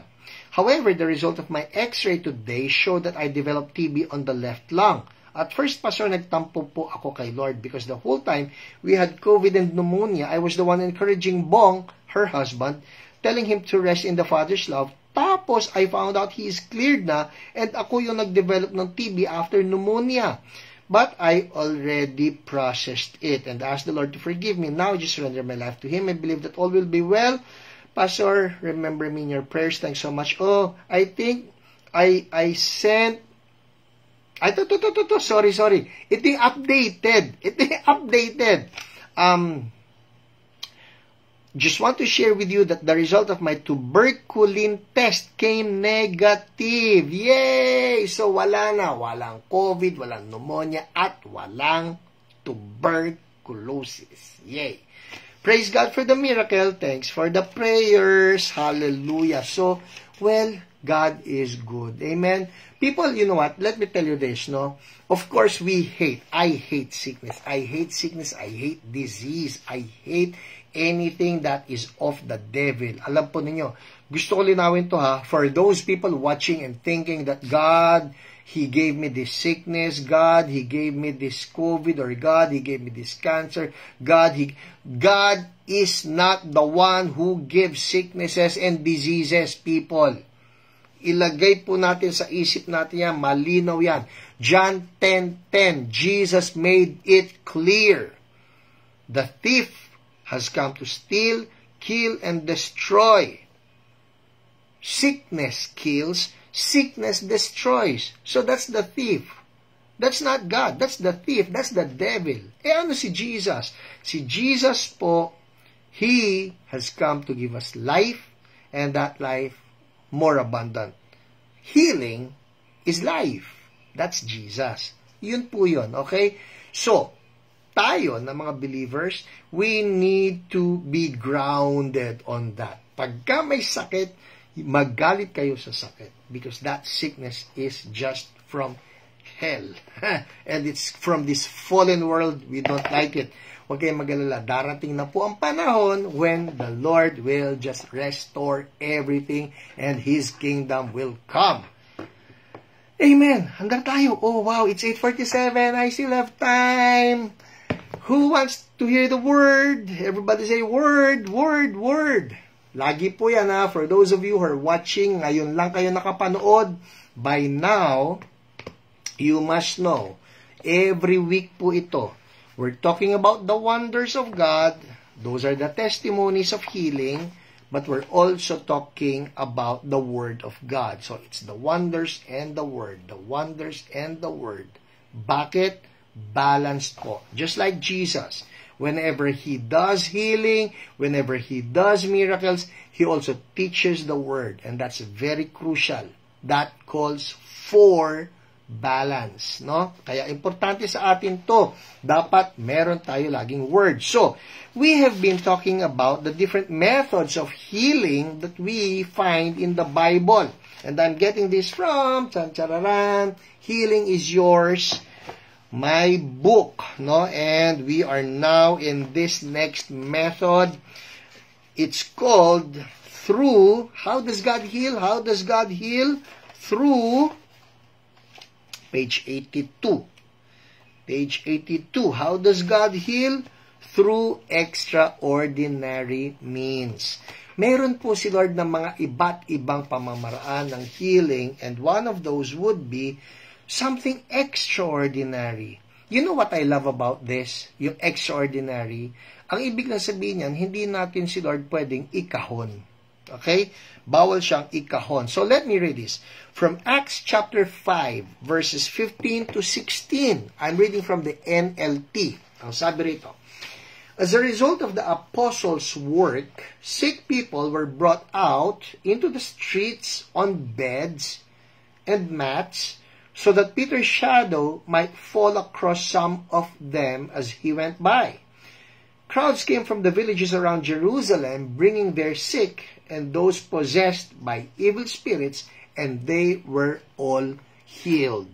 However, the result of my x-ray today showed that I developed TB on the left lung. At first, Pastor, nagtampo po ako kay Lord because the whole time we had COVID and pneumonia, I was the one encouraging Bong, her husband, telling him to rest in the Father's love. Tapos, I found out he is cleared na and ako yung nag-develop ng TB after pneumonia. But I already processed it and asked the Lord to forgive me. Now, I just surrender my life to Him. I believe that all will be well. Pastor, remember me in your prayers. Thanks so much. Oh, I think I sent... Sorry. Ito yung updated. Just want to share with you that the result of my tuberculin test came negative. Yay! So wala na. Walang COVID, walang pneumonia, at walang tuberculosis. Yay! Praise God for the miracle. Thanks for the prayers. Hallelujah. So, well, God is good. Amen? People, you know what? Let me tell you this, no? Of course, I hate sickness. I hate sickness. I hate disease. I hate anything that is of the devil. Alam po ninyo, gusto ko linawin to ha, for those people watching and thinking that God, He gave me this sickness, God, He gave me this COVID, or God, He gave me this cancer, God is not the one who gives sicknesses and diseases, people. Ilagay po natin sa isip natin yan, malinaw yan. John 10:10, Jesus made it clear. The thief has come to steal, kill, and destroy. Sickness kills, sickness destroys. So that's the thief. That's not God. That's the thief. That's the devil. Ano si Jesus? Si Jesus po, He has come to give us life, and that life more abundant. Healing is life. That's Jesus. Yun po yun, okay? So, tayo na mga believers, we need to be grounded on that. Pagka may sakit, magalit kayo sa sakit because that sickness is just from hell. And it's from this fallen world. We don't like it. Huwag kayong mag-alala. Darating na po ang panahon when the Lord will just restore everything and His kingdom will come. Amen. Hanggang tayo. Oh, wow. It's 8:47. I still have time. Who wants to hear the word? Everybody say, word, word, word. Lagi po yan ha. For those of you who are watching, ngayon lang kayo nakapanood, by now, you must know, every week po ito, we're talking about the wonders of God. Those are the testimonies of healing. But we're also talking about the Word of God. So it's the wonders and the Word. The wonders and the Word. Bakit? Balanced po. Just like Jesus. Whenever He does healing, whenever He does miracles, He also teaches the Word. And that's very crucial. That calls for balance, no? Kaya importante sa atin to. Dapat meron tayo laging word. So, we have been talking about the different methods of healing that we find in the Bible. And I'm getting this from Chanchararan, Healing is Yours, my book, no? And we are now in this next method. It's called through, how does God heal? How does God heal? Through page 82. Page 82. How does God heal? Through extraordinary means. Meron po si Lord ng mga iba't ibang pamamaraan ng healing, and one of those would be something extraordinary. You know what I love about this? Yung extraordinary. Ang ibig na sabihin niyan, hindi natin si Lord pwedeng ikahon. Okay? Bawal siyang ikahon. So let me read this. From Acts chapter 5, verses 15 to 16. I'm reading from the NLT. Ang sabi rito, as a result of the apostles' work, sick people were brought out into the streets on beds and mats so that Peter's shadow might fall across some of them as he went by. Crowds came from the villages around Jerusalem, bringing their sick and those possessed by evil spirits, and they were all healed.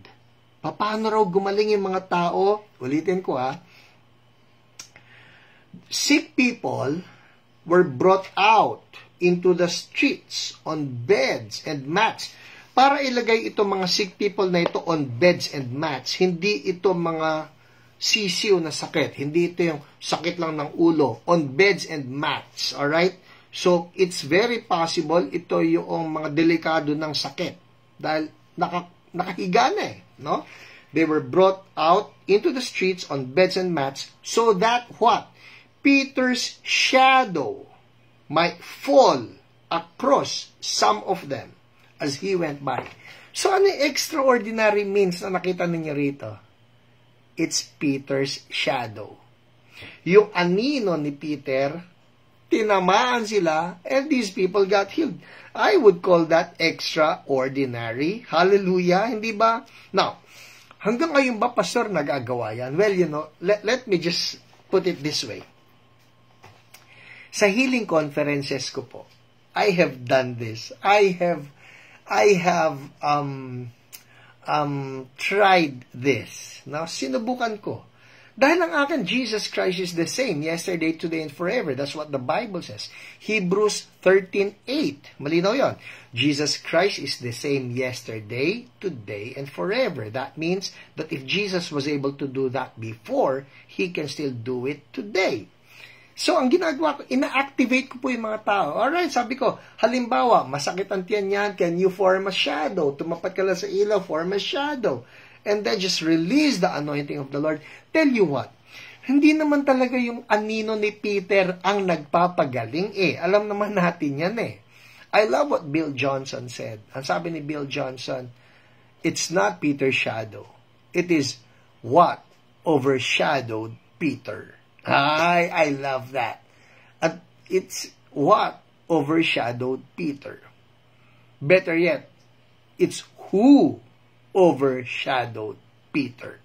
Paano raw gumaling yung mga tao? Ulitin ko ha. Sick people were brought out into the streets on beds and mats. Para ilagay itong mga sick people na ito on beds and mats, hindi ito mga sisiw na sakit. Hindi ito yung sakit lang ng ulo. On beds and mats. Alright? So, it's very possible ito yung mga delikado ng sakit. Dahil nakahiga na no? They were brought out into the streets on beds and mats so that what? Peter's shadow might fall across some of them as he went by. So, ano yung extraordinary means na nakita ninyo rito? It's Peter's shadow. Yung anino ni Peter, tinamaan sila, and these people got healed. I would call that extraordinary. Hallelujah, hindi ba? Now, hanggang ngayon ba, Pastor, nagagawa yan? Well, you know, let me just put it this way. Sa healing conferences ko po, I have done this. I I have tried this. Now, sinubukan ko. Dahil ang akin, Jesus Christ is the same yesterday, today, and forever. That's what the Bible says. Hebrews 13:8. Malinaw yon. Jesus Christ is the same yesterday, today, and forever. That means that if Jesus was able to do that before, He can still do it today. So, ang ginagawa ko, ina-activate ko po yung mga tao. Alright, sabi ko, halimbawa, masakit ang tiyan yan, can you form a shadow? Tumapat ka lang sa ilaw, form a shadow. And then just release the anointing of the Lord. Tell you what, hindi naman talaga yung anino ni Peter ang nagpapagaling Alam naman natin yan I love what Bill Johnson said. Ang sabi ni Bill Johnson, it's not Peter's shadow. It is what overshadowed Peter. I love that. At it's what overshadowed Peter. Better yet, it's who overshadowed Peter.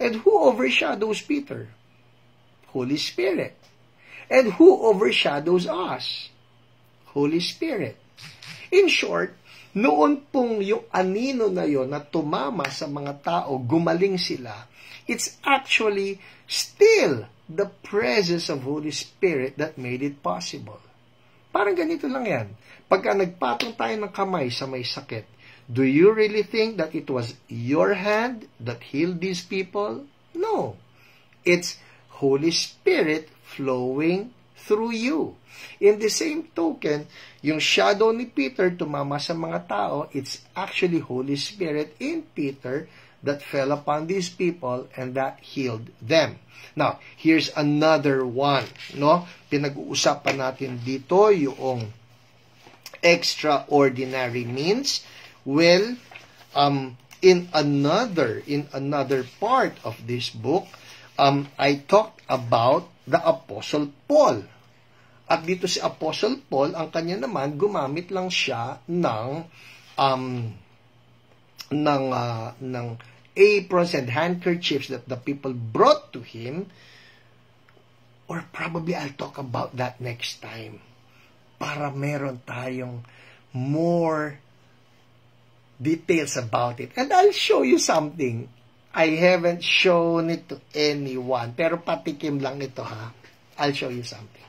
And who overshadows Peter? Holy Spirit. And who overshadows us? Holy Spirit. In short, noon pong yung anino na yon na tumama sa mga tao, gumaling sila, it's actually still the presence of Holy Spirit that made it possible. Parang ganito lang yan. Pagka nagpatong tayo ng kamay sa may sakit, do you really think that it was your hand that healed these people? No. It's Holy Spirit flowing through you. In the same token, yung shadow ni Peter tumama sa mga tao, it's actually Holy Spirit in Peter that fell upon these people and that healed them. Now, here's another one, no? Pinag-uusapan natin dito yung extraordinary means. Well, in another part of this book, I talked about the Apostle Paul. At dito si Apostle Paul, ang kanya naman, gumamit lang siya ng aprons and handkerchiefs that the people brought to him. Or probably I'll talk about that next time. Para meron tayong more details about it. And I'll show you something. I haven't shown it to anyone. Pero patikim lang ito, ha? I'll show you something.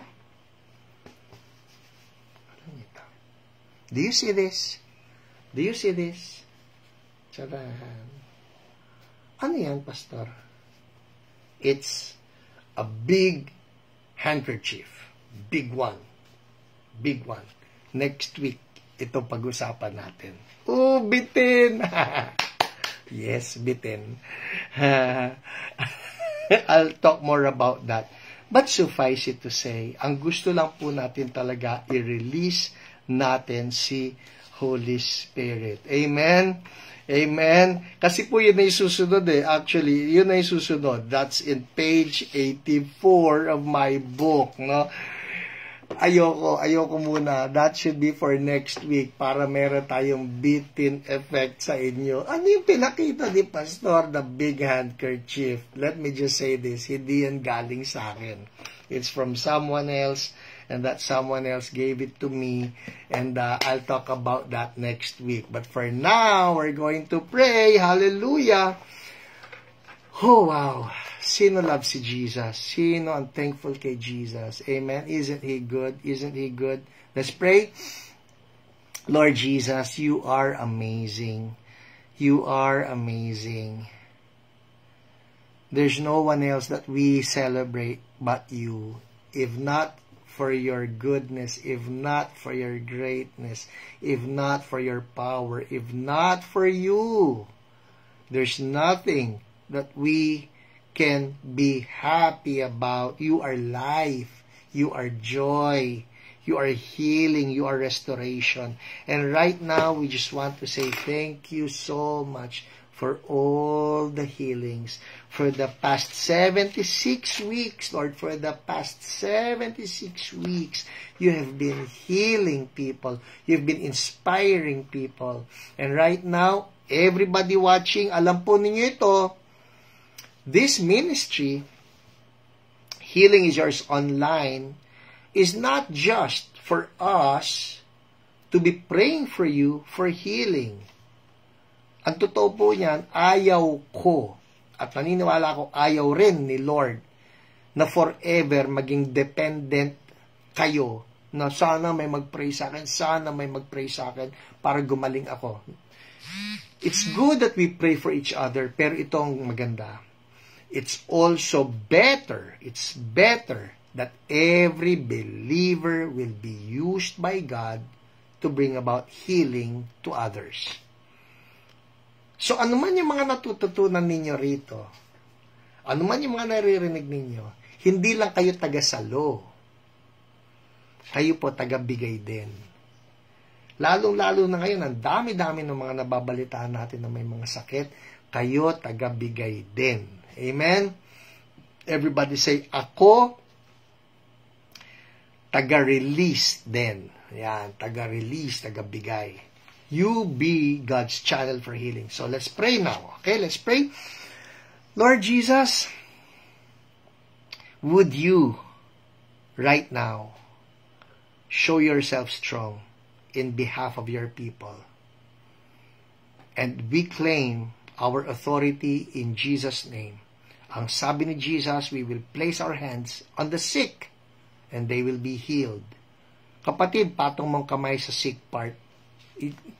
Do you see this? Do you see this? Tadaan. Ano yan, Pastor? It's a big handkerchief. Big one. Big one. Next week, ito pag-usapan natin. Oh, bitin! Yes, bitin. I'll talk more about that. But suffice it to say, ang gusto lang po natin talaga i-release natin si Holy Spirit. Amen? Amen? Kasi po yun ay susunod Actually, yun ay susunod. That's in page 84 of my book, no? Ayoko muna. That should be for next week para meron tayong built-in effect sa inyo. Ano yung pinakita ni Pastor? The big handkerchief. Let me just say this. Hindi yan galing sa akin. It's from someone else, and that someone else gave it to me, and I'll talk about that next week. But for now, we're going to pray. Hallelujah! Oh, wow! Sino love si Jesus? Sino ang thankful kay Jesus? Amen? Isn't He good? Isn't He good? Let's pray. Lord Jesus, You are amazing. You are amazing. There's no one else that we celebrate but You. If not for Your goodness, if not for Your greatness, if not for Your power, if not for You, there's nothing that we can be happy about. You are life. You are joy. You are healing. You are restoration. And right now, we just want to say thank You so much for all the healings. For the past 76 weeks, Lord, for the past 76 weeks, You have been healing people. You've been inspiring people. And right now, everybody watching, alam po ninyo ito, this ministry, Healing is Yours Online, is not just for us to be praying for you for healing. Ang totoo po niyan, ayaw ko, at naniniwala ko, ayaw rin ni Lord na forever maging dependent kayo na sana may mag-pray sa akin, sana may mag-pray sa akin para gumaling ako. It's good that we pray for each other, pero itong maganda. It's also better, it's better that every believer will be used by God to bring about healing to others. So, ano man yung mga natututunan ninyo rito, ano man yung mga naririnig ninyo, hindi lang kayo taga-salo. Kayo po taga-bigay din. Lalong-lalo na ngayon, ang dami-dami ng mga nababalitaan natin na may mga sakit, kayo taga-bigay din. Amen? Everybody say, ako, taga-release din. Yan, taga-release, taga-bigay. You be God's channel for healing. So let's pray now. Okay, let's pray. Lord Jesus, would you right now show yourself strong in behalf of your people? And we claim our authority in Jesus' name. Ang sabi ni Jesus, we will place our hands on the sick and they will be healed. Kapatid, patong mong kamay sa sick part.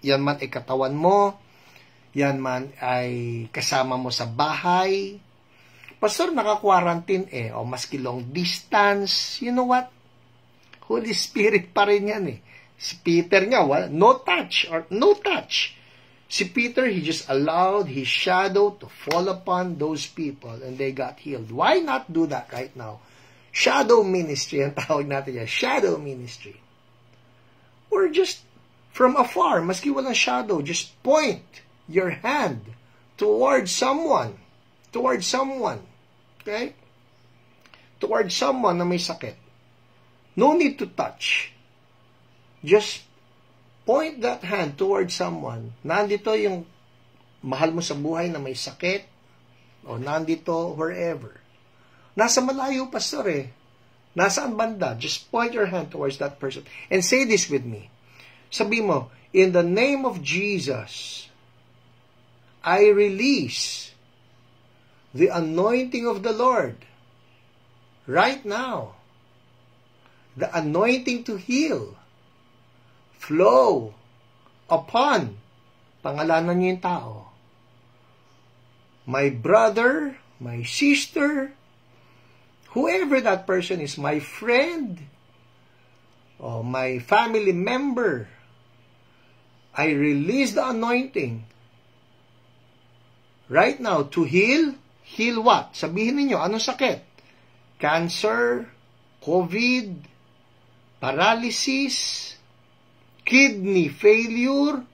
Yan man ay katawan mo, yan man ay kasama mo sa bahay. Pastor, naka-quarantine o maski long distance, you know what? Holy Spirit pa rin yan Si Peter nga, no touch. Si Peter, he just allowed his shadow to fall upon those people and they got healed. Why not do that right now? Shadow ministry, ang tawag natin yan. Shadow ministry. Or just from afar, maski walang shadow, just point your hand towards someone. Okay? Towards someone na may sakit. No need to touch. Just point that hand towards someone. Nandito yung mahal mo sa buhay na may sakit, o nandito wherever. Nasa malayo, pastor Nasaan banda? Just point your hand towards that person. And say this with me. Sabi mo, in the name of Jesus, I release the anointing of the Lord right now. The anointing to heal flow upon, pangalanan niyo yung tao, my brother, my sister, whoever that person is, my friend, or my family member, I release the anointing right now to heal. Heal what? Sabihin niyo, anong sakit? Cancer, COVID, paralysis, kidney failure,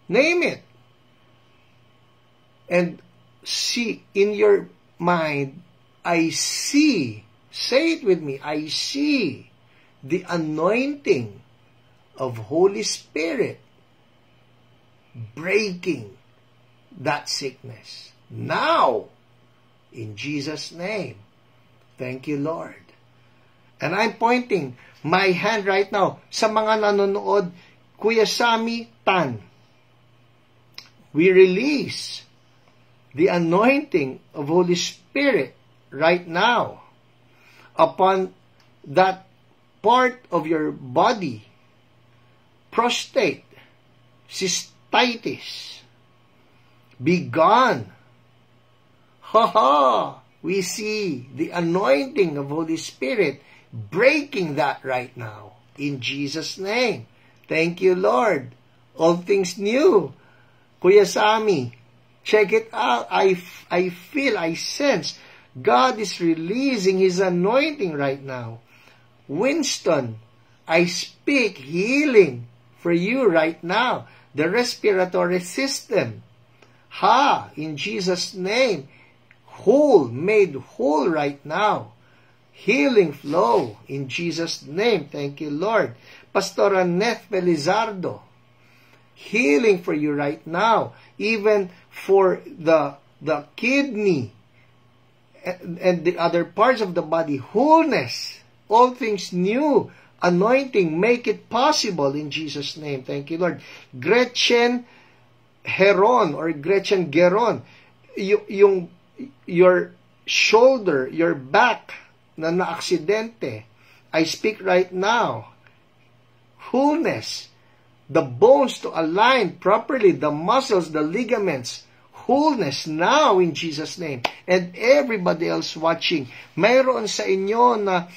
name it. And see, in your mind, I see, say it with me, I see the anointing of Holy Spirit breaking that sickness. Now, in Jesus' name. Thank you, Lord. And I'm pointing my hand right now sa mga nanonood, Kuya Sammy Tan. We release the anointing of Holy Spirit right now upon that part of your body, prostate, cystitis, be gone. We see the anointing of Holy Spirit breaking that right now in Jesus' name. Thank you, Lord. All things new. Kuya Sammy, check it out. I feel, I sense God is releasing His anointing right now. Winston, I speak healing for you right now. The respiratory system. In Jesus' name. Whole, made whole right now. Healing flow in Jesus' name. Thank you, Lord. Pastor Annette Felizardo, healing for you right now. Even for the kidney and the other parts of the body. Wholeness. All things new. anointing, make it possible in Jesus' name. Thank you, Lord. Gretchen Heron or Gretchen Geron, your shoulder, your back na na-aksidente, I speak right now. Wholeness, the bones to align properly, the muscles, the ligaments, wholeness now in Jesus' name. And everybody else watching, mayroon sa inyo na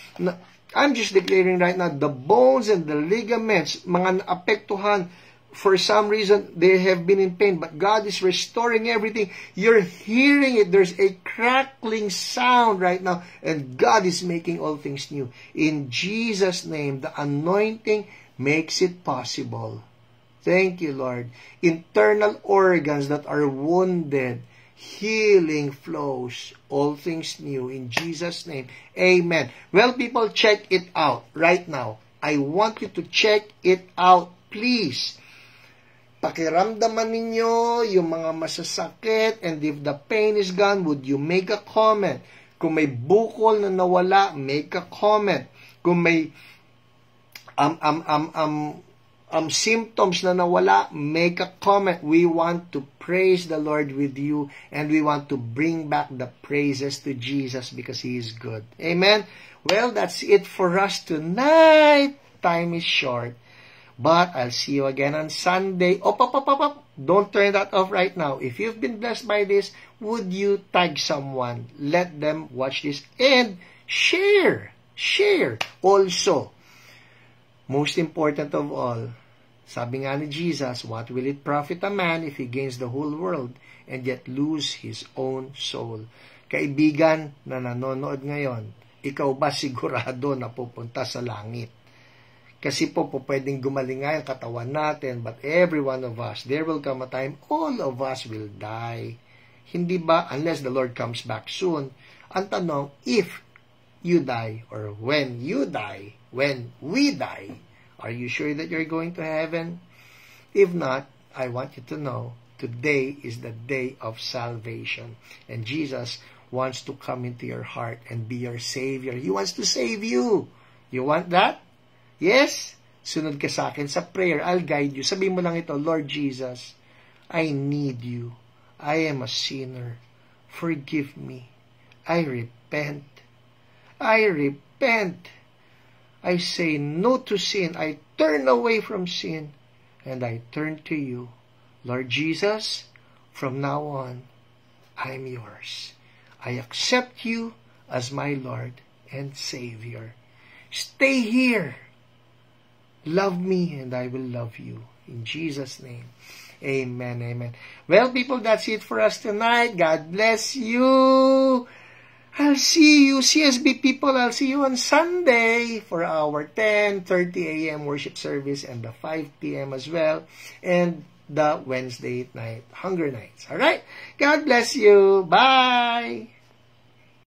I'm just declaring right now, the bones and the ligaments, mga naapektuhan, for some reason, they have been in pain, but God is restoring everything. You're hearing it. There's a crackling sound right now, and God is making all things new. In Jesus' name, the anointing makes it possible. Thank you, Lord. Internal organs that are wounded, healing flows. All things new. In Jesus' name, amen. Well, people, check it out right now. I want you to check it out, please. Pakiramdaman ninyo yung mga masasakit, and if the pain is gone, would you make a comment? Kung may bukol na nawala, make a comment. Kung may symptoms na nawala, make a comment. We want to praise the Lord with you, and we want to bring back the praises to Jesus because He is good. Amen? Well, that's it for us tonight. Time is short. But I'll see you again on Sunday. Op. Don't turn that off right now. If you've been blessed by this, would you tag someone? Let them watch this and share. Share. Also, most important of all, sabi nga ni Jesus, what will it profit a man if he gains the whole world and yet lose his own soul? Kaibigan na nanonood ngayon, ikaw ba sigurado na pupunta sa langit? Kasi po pwedeng gumaling nga yung katawan natin, but every one of us, there will come a time, all of us will die. Hindi ba, unless the Lord comes back soon, ang tanong, if you die, or when you die, when we die, are you sure that you're going to heaven? If not, I want you to know, today is the day of salvation. And Jesus wants to come into your heart and be your Savior. He wants to save you. You want that? Yes? Sunod ka sa akin sa prayer. I'll guide you. Sabihin mo lang ito, Lord Jesus, I need you. I am a sinner. Forgive me. I repent. I repent. I say no to sin. I turn away from sin. And I turn to you. Lord Jesus, from now on, I'm yours. I accept you as my Lord and Savior. Stay here. Love me and I will love you. In Jesus' name. Amen, amen. Well, people, that's it for us tonight. God bless you. I'll see you, CSB people. I'll see you on Sunday for our 10:30 a.m. worship service and the 5 p.m. as well. And the Wednesday night, Hunger Nights. All right? God bless you. Bye.